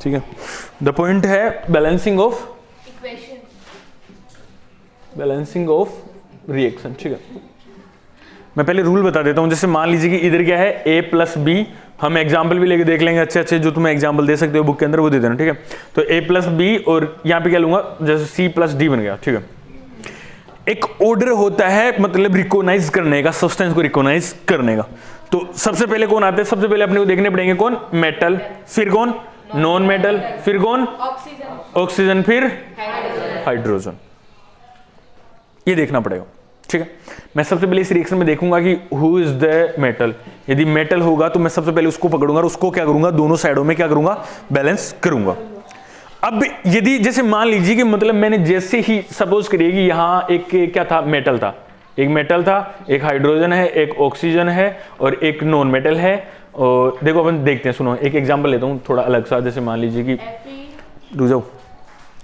ठीक है। The point है बैलेंसिंग ऑफ रिएक्शन। ठीक है, मैं पहले रूल बता देता हूं। जैसे मान लीजिए कि इधर क्या है a प्लस बी, हम एग्जाम्पल भी लेके देख लेंगे अच्छे अच्छे जो तुम्हें एग्जाम्पल दे सकते हो बुक के अंदर, वो दे देना। ठीक है, तो a प्लस बी और यहाँ पे क्या लूंगा, जैसे c प्लस डी बन गया। ठीक है, एक ऑर्डर होता है मतलब रिकॉग्नाइज करने का, सब्सटेंस को रिकॉग्नाइज करने का। तो सबसे पहले कौन आते हैं, सबसे पहले अपने को देखने पड़ेंगे कौन, मेटल, फिर कौन नॉन मेटल, फिर कौन ऑक्सीजन, फिर हाइड्रोजन, ये देखना पड़ेगा। ठीक है, मैं सबसे पहले इस रिएक्शन में देखूंगा कि हु इज द मेटल। यदि मेटल होगा तो मैं सबसे पहले उसको पकड़ूंगा और उसको क्या करूंगा, दोनों साइडों में क्या करूंगा, बैलेंस करूंगा। अब यदि जैसे मान लीजिए कि मतलब मैंने जैसे ही सपोज करिए कि यहाँ एक क्या था, मेटल था, एक मेटल था, एक हाइड्रोजन है, एक ऑक्सीजन है और एक नॉन मेटल है। और देखो अपन देखते हैं, सुनो एक एग्जांपल लेता हूँ थोड़ा अलग सा। जैसे मान लीजिए कि रुक जाओ,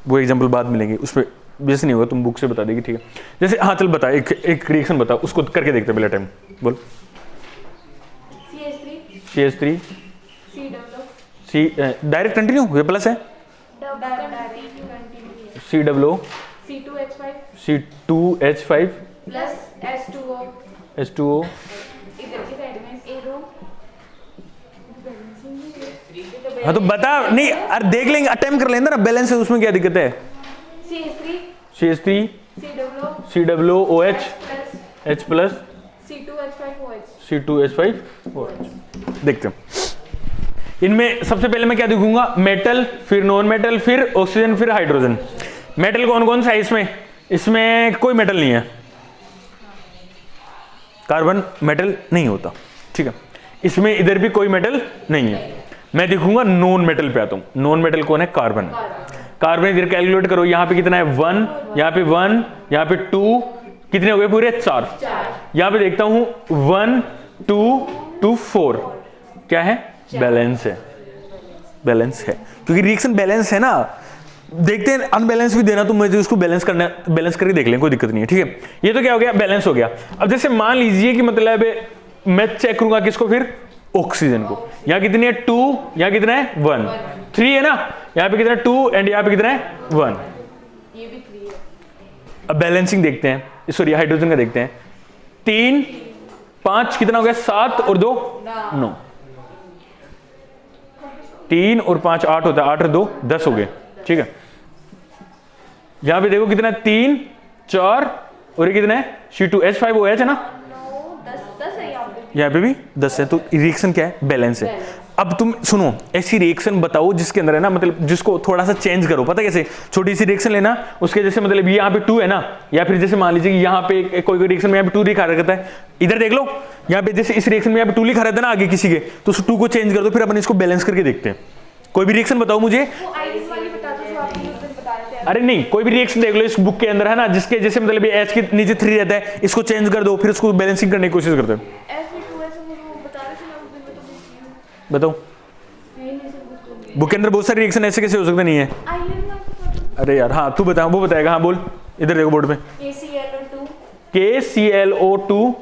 वो एग्जांपल बाद मिलेंगे, उस पर जैसे नहीं होगा तुम बुक से बता देगी। ठीक है, जैसे हाँ चल बता, एक रिएक्शन बता, उसको करके देखते हैं पहले टाइम। बोल। CH3 सी डायरेक्ट कंटिन्यू, ये प्लस है, CW C2H5 प्लस H2O इधर की साइड में एरो। हाँ तो बता, नहीं अरे देख लेंगे, अटेम्प्ट कर लेंगे ना, बैलेंस है उसमें क्या दिक्कत है। CH3 CWOH H plus C2H5OH। देखते हैं इनमें सबसे पहले मैं क्या दिखूंगा, मेटल, फिर नॉन मेटल, फिर ऑक्सीजन, फिर हाइड्रोजन। मेटल कौन कौन सा है इसमें, इसमें कोई मेटल नहीं है, कार्बन मेटल नहीं होता। ठीक है, इसमें इधर भी कोई मेटल नहीं है। मैं दिखूंगा नॉन मेटल पे आता हूं। नॉन मेटल कौन है, कार्बन। कार्बन इधर कैलकुलेट करो, यहां पे कितना है 1, यहां पे 1, यहां पे 2, कितने हो गए पूरे 4। यहां पे देखता हूं 1 2 2 4, क्या है, बैलेंस है, बैलेंस है, क्योंकि रिएक्शन बैलेंस है ना। देखते हैं अनबैलेंस भी देना तो मुझे उसको बैलेंस करना, बैलेंस करके देख लें, कोई दिक्कत नहीं है। ठीक है, ये तो क्या हो गया, बैलेंस हो गया। अब जैसे मान लीजिए कि मतलब मैं चेक करूंगा किसको, फिर ऑक्सीजन को। यहाँ कितनी है 2, यहाँ कितना है 1, 3 है ना, यहाँ पे कितना है 2 एंड यहाँ पे कितना है 1, ये भी 3 है। अब बैलेंसिंग देखते हैं, सॉरी हाइड्रोजन का देखते हैं। 3 5 कितना हो गया, 7 और 2 9, 3 और 5 8 होता है, 8 और 2 10 हो गए। ठीक है, यहां पे देखो कितना है 3 4 और ये कितना है C2H5OH है ना, 10 है यहाँ पे भी 10 है। तो रिएक्शन क्या है, बैलेंस है। अब तुम सुनो, ऐसी रिएक्शन बताओ जिसके अंदर है ना, मतलब जिसको थोड़ा सा चेंज करो। पता है कैसे, छोटी सी रिएक्शन लेना, उसके जैसे मतलब यहाँ पे 2 है ना, या फिर जैसे मान लीजिए कि यहाँ पे कोई रिएक्शन में यहाँ पे 2 लिखा रहता है, इधर देख लो यहाँ पे जैसे इस रिएक्शन में यहाँ पे 2 लिखा रहता है ना आगे किसी के, तो उस 2 को चेंज कर दो, फिर अपन इसको बैलेंस करके देखते हैं। कोई भी रिएक्शन बताओ मुझे। अरे नहीं, कोई भी रिएक्शन देख लो इस बुक के अंदर है ना, जिसके जैसे मतलब H के नीचे 3 रहता है, इसको चेंज कर दो, फिर उसको बैलेंसिंग करने की कोशिश करते हैं। बताओ, बुक के अंदर बहुत सारे रिएक्शन ऐसे कैसे हो सकते नहीं है। अरे यार हाँ तू बता, वो बताएगा। हाँ बोल, इधर देखो बोर्ड पे, KClO2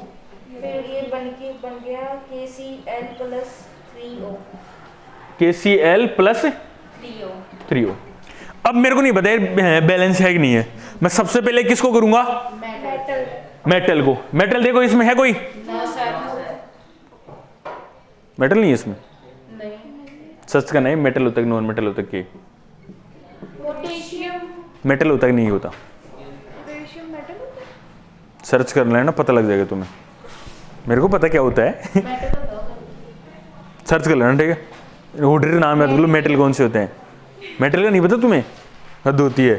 फिर ये बन गया KCl+3O। KCl+3O। अब मेरे को नहीं पता बैलेंस है कि नहीं है, मैं सबसे पहले किसको करूंगा, मेटल को। मेटल देखो इसमें है कोई, मेटल नहीं है इसमें, सच का नहीं, मेटल होता है नॉन मेटल होता है, मेटल होता है नहीं होता, सर्च कर लेना पता लग जाएगा तुम्हें, मेरे को पता क्या होता है सर्च कर लेना। ठीक है, ऑर्डर नाम याद कर लो, मेटल कौन से होते हैं। मेटल का नहीं पता तुम्हें, हद होती है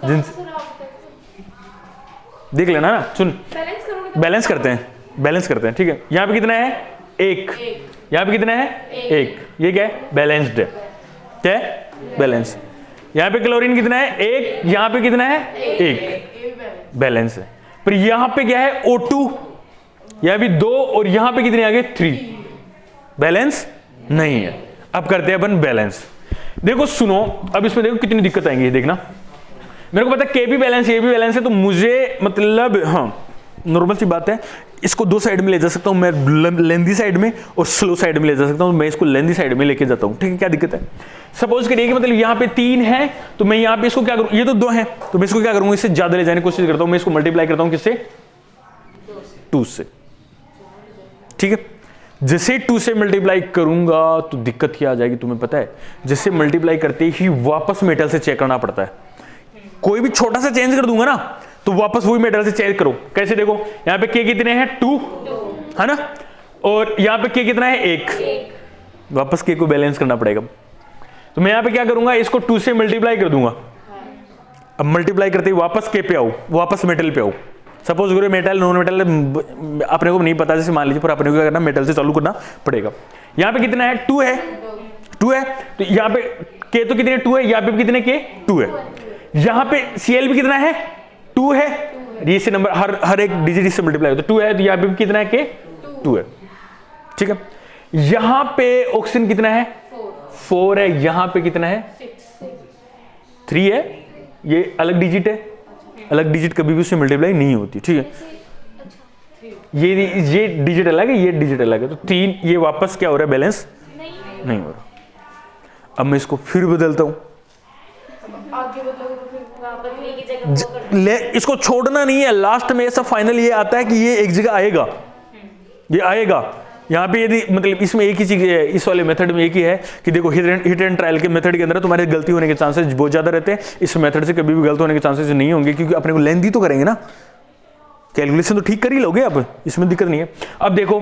जिन, देख लेना ना। सुन, बैलेंस करते हैं, बैलेंस करते हैं। ठीक है, यहाँ पे कितना है 1, यहाँ पे कितना है 1, ये क्या है, बैलेंस्ड है। क्या है, बैलेंस। यहाँ पे क्लोरीन कितना है 1, यहाँ पे कितना है 1, बैलेंस है। पर यहाँ पे क्या है O2, यहाँ भी 2 और यहाँ पे कितने आ गए 3, बैलेंस नहीं है। अब करते हैं अपन बैलेंस। देखो सुनो, अब इसमें देखो कितनी दिक्कत आएंगी, देखना। मेरे को पता है के भी बैलेंस, ये भी बैलेंस है, तो मुझे मतलब हाँ नॉर्मल सी बात है, इसको दो साइड में ले जा सकता हूँ मैं, लेंदी साइड में और स्लो साइड में ले जा सकता हूँ। मैं इसको लेंदी साइड में लेके जाता हूँ, ठीक है, क्या दिक्कत है। सपोज करिए कि मतलब यहाँ पे 3 है, तो मैं यहाँ पे इसको क्या करूँ, ये तो 2 है, तो मैं इसको क्या करूँगा, इससे ज्यादा ले जाने की कोशिश करता हूँ, मैं इसको मल्टीप्लाई करता हूँ किससे, 2 से, ठीक है। जैसे 2 से मल्टीप्लाई करूंगा तो दिक्कत क्या आ जाएगी तुम्हें पता है, जैसे मल्टीप्लाई करते ही वापस मेटल से चेक करना पड़ता है। कोई भी छोटा सा चेंज कर दूंगा ना तो वापस वही मेटल से चेक करो। कैसे, देखो यहाँ पे के कितने हैं, 2 है ना, और यहाँ पे के कितना है, 1, वापस के को बैलेंस करना पड़ेगा। तो मैं यहाँ पे क्या करूंगा, इसको 2 से मल्टीप्लाई कर दूंगा। अब मल्टीप्लाई करते ही वापस के पे आओ, वापस मेटल पे आओ। सपोज करो मेटल नॉन मेटल अपने को नहीं पता, जैसे मान लीजिए, पर अपने को क्या करना, मेटल से चालू करना पड़ेगा। यहाँ पे कितना है, 2 है, 2 है, तो यहाँ पे के तो कितने 2 है, यहाँ पे कितने के 2 है, यहाँ पे Cl भी कितना है, 2 है, ये से नंबर हर एक डिजिट से मल्टीप्लाई होता है, 2 है, तो यहाँ पे भी कितना है, के 2 है, ठीक है। यहाँ पे ऑक्सीजन कितना है, 4 है, यहाँ पे कितना है, 3 है, ये अलग डिजिट है, अलग डिजिट कभी भी उससे मल्टीप्लाई नहीं होती, ठीक है। ये डिजिट अलग है, ये डिजिट अलग है, तो 3 ये वापस क्या हो रहा है, बैलेंस नहीं हो रहा। अब मैं इसको फिर बदलता हूं, आगे बदलोगे तो फिर वापस एक ही जगह वो कर ले इसको छोड़ना नहीं है, लास्ट में ऐसा फाइनल ये आता है कि ये एक जगह आएगा, ये आएगा। यहाँ पे यदि मतलब इसमें एक ही चीज है, इस वाले मेथड में एक ही है कि देखो हिट एंड ट्रायल के मेथड के अंदर तुम्हारे गलती होने के चांसेस बहुत ज्यादा रहते हैं, इस मेथड से कभी भी गलत होने के चांसेस नहीं होंगे, क्योंकि अपने को लेंदी तो करेंगे ना, कैलकुलेशन तो ठीक कर ही लोगे आप, इसमें दिक्कत नहीं है। अब देखो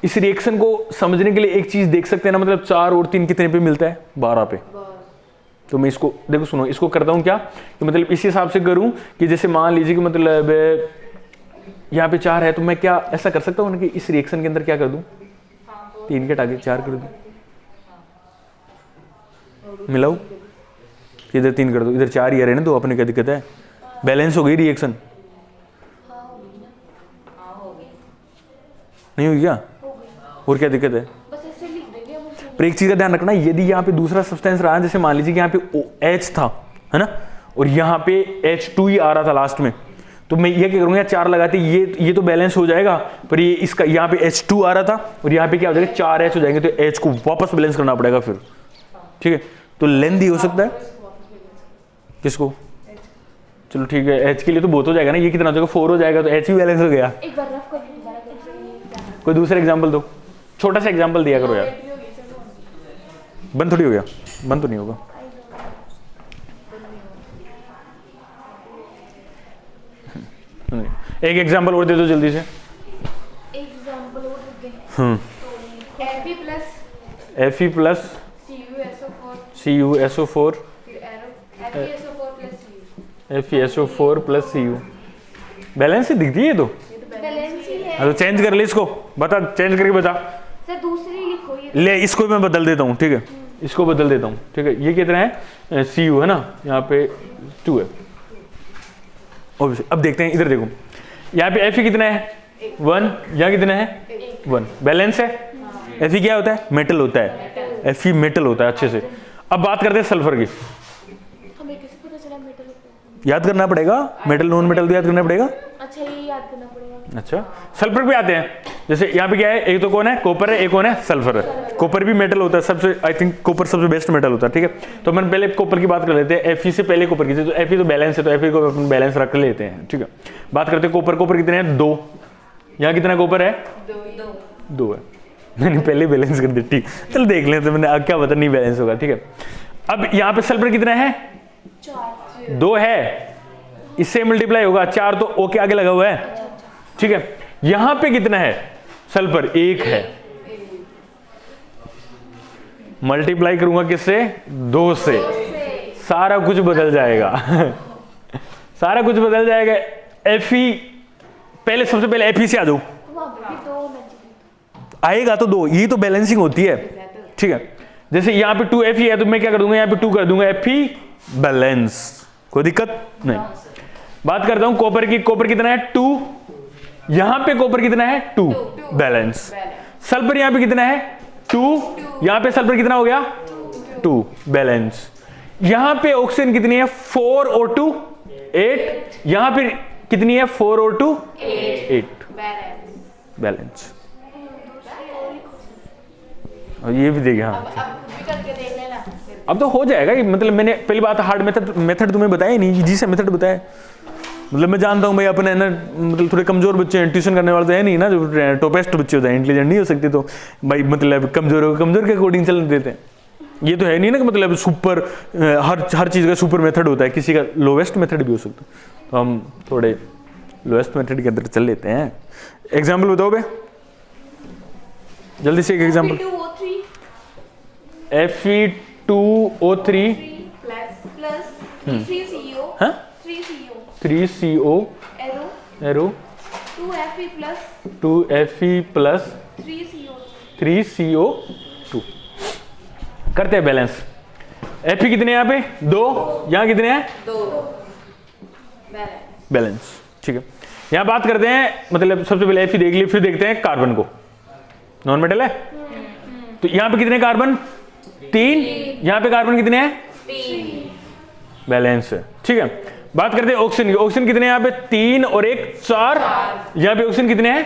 इस रिएक्शन को समझने के लिए एक चीज देख सकते हैं ना, मतलब 4 और 3 कितने पे मिलता है, 12 पे। तो मैं इसको देखो सुनो, इसको करता हूँ क्या कि मतलब इस हिसाब से करूँ कि जैसे मान लीजिए कि मतलब यहाँ पे 4 है, तो मैं क्या ऐसा कर सकता हूँ कि इस रिएक्शन के अंदर क्या कर दूँ, 3 के टाके 4 कर दूँ, मिलाऊ, इधर 3 कर दो, इधर 4 ही रहने दो, अपने क्या दिक्कत है, बैलेंस हो गई रिएक्शन, नहीं होगी क्या, और क्या दिक्कत है। बस ऐसे लिख देंगे हम उसमें। पर एक चीज का ध्यान रखना, यदि यहाँ पे दूसरा सब्सटेंस रहा, जैसे मान लीजिए कि यहाँ पे H था, है ना, और यहाँ पे H2 ही आ रहा था लास्ट में, तो मैं ये क्या करूंगा, 4 लगाते ये तो बैलेंस हो जाएगा, पर ये इसका यहाँ पे H2 आ रहा था और यहाँ पे क्या हो जाएगा, 4H हो जाएंगे, तो H को वापस बैलेंस करना पड़ेगा फिर, ठीक है। तो लेंदी हो सकता है, किसको, चलो ठीक है, H के लिए तो बहुत हो जाएगा ना, ये कितना हो जाएगा, 4 हो जाएगा, तो H भी बैलेंस हो गया। एक बार रफ करके दोबारा करेंगे। कोई दूसरा एग्जाम्पल दो, छोटा सा एग्जाम्पल दिया करो यार। बंद थोड़ी हो गया, बंद तो नहीं होगा। एक एग्जाम्पल और दे दो जल्दी से। एग्जांपल और देते हैं। Fe plus Fe plus CuSO4 फिर arrow FeSO4 plus Cu, balance ही दिखती है, तो बैलेंस ही है। तो चेंज कर ले इसको, बता, चेंज करके बता। सर दूसरी लिखो ये। ले इसको मैं बदल देता हूँ, ठीक है, इसको बदल देता हूँ, ठीक है। ये कितना है, Cu है ना, यहाँ पे 2 है। अब देखते हैं, इधर देखो, यहाँ पे Fe कितना है, 1, यहाँ कितना है, 1, बैलेंस है। Fe क्या होता है, मेटल होता है, Fe मेटल होता है अच्छे से। अब बात करते हैं सल्फर की, हमें कैसे पता चला मेटल होता है? याद करना पड़ेगा, मेटल नॉन मेटल तो याद करना पड़ेगा। अच्छा ये याद करना पड़ेगा। अच्छा, सल्फर पे आते हैं, जैसे यहाँ पे क्या है, एक तो कौन है, कॉपर है, एक कौन है, सल्फर है। कॉपर भी मेटल होता है, सबसे आई थिंक कॉपर सबसे बेस्ट मेटल होता है, ठीक है। तो अपन पहले कॉपर की बात कर लेते हैं, Fe से पहले कॉपर की, तो Fe तो बैलेंस है, तो Fe को अपन बैलेंस रख लेते हैं, ठीक है। बात करते हैं कॉपर, कॉपर कितने हैं, 2, यहाँ कितना कॉपर है, 2 है, मैंने पहले बैलेंस कर दी, ठीक, चल देख लेते हैं, मैंने क्या पता नहीं बैलेंस होगा, ठीक है। अब यहाँ पे सल्फर कितना है, 2 है, इससे मल्टीप्लाई होगा, 4 तो O के आगे लगा हुआ है, ठीक है। यहां पे कितना है, सल्फर 1 है, मल्टीप्लाई करूंगा किससे, 2 से, सारा कुछ बदल जाएगा सारा कुछ बदल जाएगा। Fe पहले, सबसे पहले Fe से आ जाओ, वहां पे भी 2 मैच आएगा तो 2, ये तो बैलेंसिंग होती है, ठीक है। जैसे यहाँ पे 2 Fe है, तो मैं क्या कर दूंगा, यहाँ पे 2 कर दूंगा, Fe बैलेंस, कोई दिक्कत नहीं। बात करता हूं कॉपर की, कॉपर कितना है, 2, यहां पे कॉपर कितना है, 2 बैलेंस। सल्फर यहां पे कितना है, 2, यहां पे सल्फर कितना हो गया, 2 बैलेंस। यहां पे ऑक्सीजन कितनी है, 4 और 2 8, यहां पे कितनी है 4 और 2 8 बैलेंस। बैलेंस। और ये भी देखिए हाँ, अब खुद भी करके देख लेना फिर। अब तो हो जाएगा कि मतलब मैंने पहली बात हार्ड मेथड तुम्हें बताया नहीं, इजी से मेथड बताया। मतलब मैं जानता हूँ भाई अपने ना मतलब थोड़े कमजोर बच्चे हैं, ट्यूशन करने वाले तो है नहीं ना, जो टॉपेस्ट बच्चे होते हैं, इंटेलिजेंट नहीं हो सकते, तो भाई मतलब कमजोर के अकॉर्डिंग चलने देते हैं। ये तो है नहीं ना कि मतलब सुपर हर चीज़ का सुपर मेथड होता है, किसी का लोवेस्ट मेथड भी हो सकता है। तो हम थोड़े लोवेस्ट मेथड के अंदर चल लेते हैं। एग्जाम्पल बताओ बे, जल्दी से एक एग्जाम्पल। Fe2O3 प्लस 3CO हाँ 3CO 3CO arrow arrow 2Fe plus 2Fe plus 3CO 3CO2 करते हैं बैलेंस। Fe कितने यहाँ पे 2, यहाँ कितने हैं 2 बैलेंस। बैलेंस। ठीक है, यहाँ बात करते हैं मतलब सबसे पहले Fe देख लिए, फिर देखते हैं कार्बन को। नॉन मेटल है तो यहाँ पे कितने कार्बन 3, यहाँ पे कार्बन कितने हैं 3 बैलेंस है। ठीक है, बात करते हैं ऑक्सीजन की। ऑक्सीजन कितने हैं यहाँ पे 3 और 1 4, यहाँ पे ऑक्सीजन कितने हैं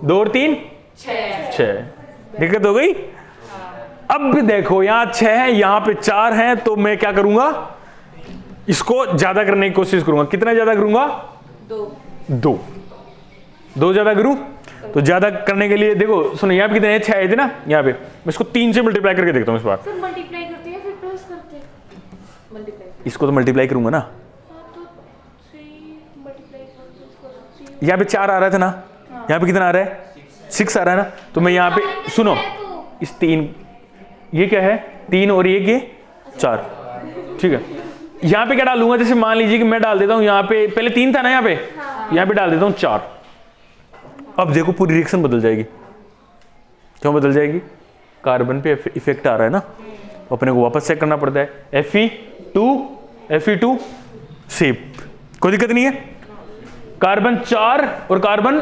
2 और 3 6। दिक्कत हो गई। अब भी देखो यहाँ 6 है, यहाँ पे 4 है, तो मैं क्या करूंगा इसको ज्यादा करने की कोशिश करूंगा। कितना ज्यादा करूंगा 2 ज्यादा करूं। तो ज्यादा करने के लिए देखो सुनो, यहाँ पे कितने हैं 6 आए थे ना, यहाँ पे मैं इसको 3 से मल्टीप्लाई करके देखता हूँ इस बार। सर मल्टीप्लाई करते हैं फिर प्लस करते हैं। मल्टीप्लाई इसको तो मल्टीप्लाई करूंगा ना, तो 3 मल्टीप्लाई करते हैं इसको 3। यहाँ पे 4 आ रहा था ना, यहाँ पे कितना आ रहा है 6 आ रहा है ना, तो मैं यहाँ पे सुनो इस 3, ये क्या है 3 और ये 4। ठीक है, यहाँ पे क्या डालूंगा, जैसे मान लीजिए कि मैं डाल देता हूँ यहाँ पे पहले 3 था ना, यहाँ पे डाल देता हूँ 4। अब देखो पूरी रिएक्शन बदल जाएगी। क्यों बदल जाएगी, कार्बन पे इफेक्ट आ रहा है ना, अपने को वापस चेक करना पड़ता है। Fe2 सेप, कोई दिक्कत नहीं है। कार्बन 4 और कार्बन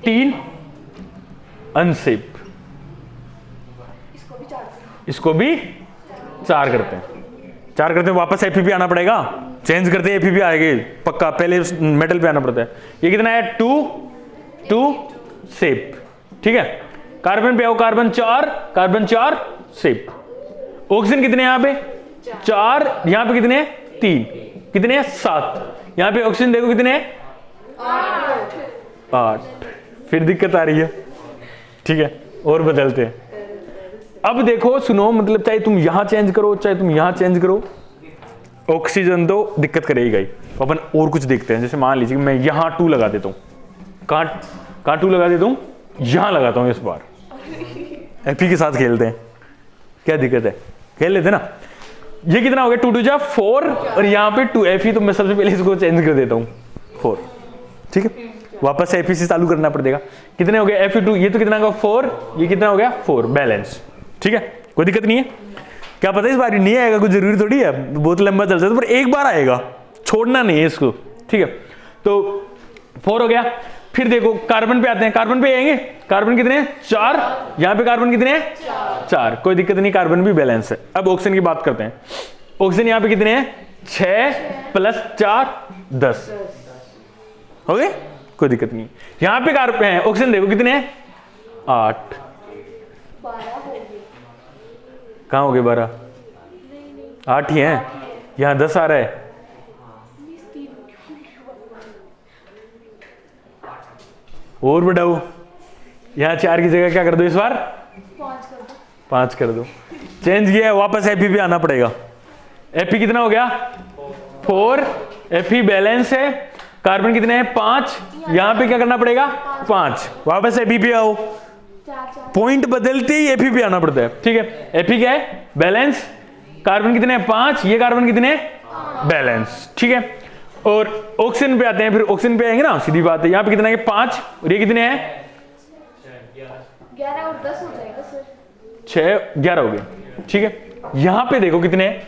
3 अनसेप, इसको भी 4 करते हैं, वापस Fe आना पड़ेगा, चेंज करते हैं Fe आएगी पक्का, पहले मेटल पे आना पड़ता है। ये कितना है 2 सेप। ठीक है, कार्बन पे आओ, कार्बन 4 सेप। ऑक्सीजन कितने यहाँ पे 4, यहाँ पे कितने 3, कितने हैं 7, यहाँ पे ऑक्सीजन देखो कितने हैं 8। फिर दिक्कत आ रही है। ठीक है, और बदलते हैं। अब देखो सुनो, मतलब चाहे तुम यहां चेंज करो चाहे तुम यहां चेंज करो, ऑक्सीजन तो दिक्कत करेगा ही। अपन और कुछ देखते हैं, जैसे मान लीजिए मैं यहां 2 लगा देता हूं, कहां 2 लगा देता हूं, यहां लगाता हूं। इस बार Fe के साथ खेलते हैं, क्या दिक्कत है, खेल लेते ना। ये कितना हो गया 2 2 जा 4 और यहाँ पे 2 Fe, तो मैं सबसे पहले इसको चेंज कर देता हूँ 4। ठीक है, वापस Fe से चालू करना पड़ेगा। कितने हो गए Fe2, ये तो कितना होगा 4, ये कितना हो गया 4, बैलेंस। ठीक है, कोई दिक्कत नहीं है। क्या पता इस बार नहीं आएगा, कुछ जरूरी थोड़ी है, बहुत लंबा चल सकता है, पर एक बार आएगा, छोड़ना नहीं है इसको। ठीक है, तो 4 हो गया। फिर देखो कार्बन पे आते हैं, कार्बन पे आएंगे, कार्बन कितने हैं 4, यहाँ पे कार्बन कितने हैं 4, कोई दिक्कत नहीं, कार्बन भी बैलेंस है। अब ऑक्सीजन की बात करते हैं। ऑक्सीजन यहाँ पे कितने हैं 6 + 4 10 हो गए, कोई दिक्कत नहीं। यहाँ पे कार्बन है, ऑक्सीजन देखो कितने हैं 8, 12 हो गए। कहाँ हो गए 12, 8 ही हैं, यहाँ 10 आ रहा है। और बढ़ाओ, यहाँ 4 की जगह क्या कर दो इस बार 5 कर दो। चेंज किया है, वापस Fe पे आना पड़ेगा। Fe कितना हो गया 4, Fe बैलेंस है। कार्बन कितने हैं 5, यहाँ पे क्या करना पड़ेगा 5, वापस Fe पे आओ। पॉइंट बदलते ही Fe पे आना पड़ता है। ठीक है, Fe क्या है बैलेंस, कार्बन कितने हैं 5, ये कार्बन कितने हैं बैलेंस। ठीक है, और ऑक्सीजन पे आते हैं। फिर ऑक्सीजन पे आएंगे ना, सीधी बात है, यहाँ पे कितना है 5 और ये कितने हैं 11 और 10 हो जाएगा सर, 6 11 हो गए। ठीक है, यहाँ पे देखो कितने हैं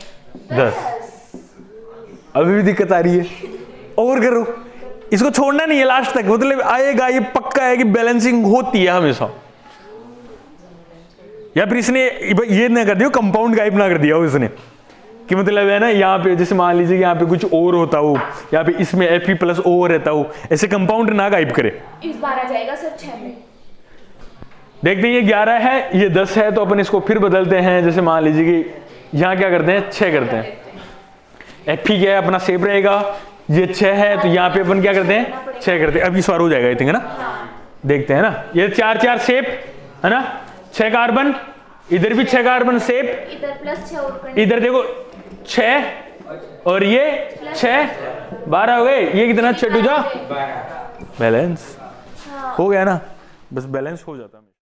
10। अभी भी दिक्कत आ रही है, और करो, इसको छोड़ना नहीं है लास्ट तक, मतलब आएगा, ये पक्का है कि बैलेंसिंग होती है हमेशा। या फिर इसने ये ना कर दिया कंपाउंड गायब ना कर दिया हो इसने, कि मतलब है ना, यहाँ पे जैसे मान लीजिए कि यहाँ पे कुछ और होता हो, यहाँ पे इसमें Fe प्लस O रहता हो, ऐसे कंपाउंड ना गायब करे। इस बार आ जाएगा सर 6 में। देखते हैं ये 11 है, ये 10 है, तो अपन इसको फिर बदलते हैं। जैसे मान लीजिए कि यहाँ क्या करते हैं, 6 करते हैं। Fe क्या है अपना सेम रहेगा, ये 6 है, तो यहाँ पे अपन क्या करते हैं, 6 करते हैं। अब इस बार हो जाएगा आई थिंक, है ना। देखते हैं ना, ये 4 शेप है ना, 6 कार्बन, इधर भी 6 कार्बन शेप, इधर प्लस 6 और करना। इधर देखो 6 और ये 6, 12 हो गए। ये कितना, 6 टू जा 12, बैलेंस हो गया ना, बस बैलेंस हो जाता है।